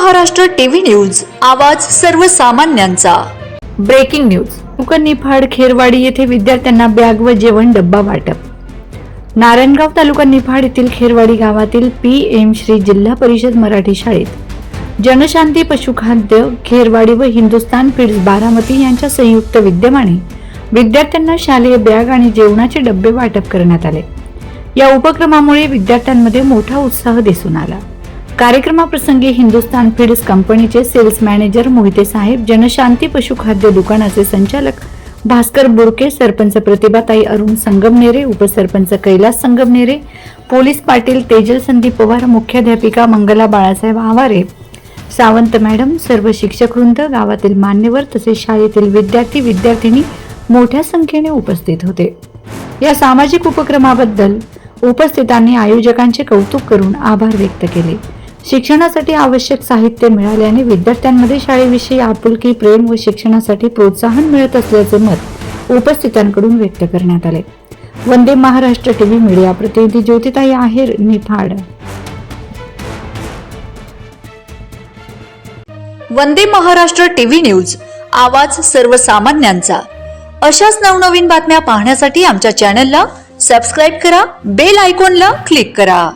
Maharashtra TV news, आवाज सर्वसामान्यांचा। Breaking news. Niphad Kherwadi येथे विद्यार्थ्यांना बॅग व जेवण डब्बा वाटप। नारायणगाव तालुका निफाड येथील खेरवाडी गावातील PM श्री जिल्हा परिषद मराठी शाळेत जनशांती पशुखाद्य खेरवाडी व हिंदुस्तान फीड्स बारामती यांच्या संयुक्त विद्यमाने विद्यार्थ्यांना शालेय बॅग आणि जेवणाचे डब्बे वाटप करण्यात आले। या उपक्रमामुळे विद्यार्थ्यांमध्ये मोठा उत्साह दिसून आला। कार्यक्रमाप्रसंगी हिंदुस्तान फीड्स कंपनीचे सेल्स मॅनेजर मोहिते साहेब, जनशांती पशुखाद्य दुकानाचे संचालक भास्कर बुरके, सरपंच प्रतिभाताई अरुण संगमनेरे, उपसरपंच कैलास संगमनेरे, पोलीस पाटील तेजल संदीप पवार, मुख्याध्यापिका मंगला बाळासाहेब आवारे, सावंत मॅडम, सर्व शिक्षक वृंद, गावातील मान्यवर तसेच शाळेतील विद्यार्थी विद्यार्थिनी मोठ्या संख्येने उपस्थित होते। या सामाजिक उपक्रमाबद्दल उपस्थितांनी आयोजकांचे कौतुक करून आभार व्यक्त केले। शिक्षणासाठी आवश्यक साहित्य मिळाल्याने विद्यार्थ्यांमध्ये शाळेविषयी आपुलकी, प्रेम व शिक्षणासाठी प्रोत्साहन मिळत असल्याचे मत उपस्थितांकडून व्यक्त करण्यात आले। वंदे महाराष्ट्र टीव्ही मीडिया प्रतिनिधी ज्योतिताई आहेर, निफाड। वंदे महाराष्ट्र टीव्ही न्यूज, आवाज सर्वसामान्यांचा। अशाच नवनवीन बातम्या पाहण्यासाठी आमच्या चॅनलला सबस्क्राइब करा, बेल आयकॉनला क्लिक करा।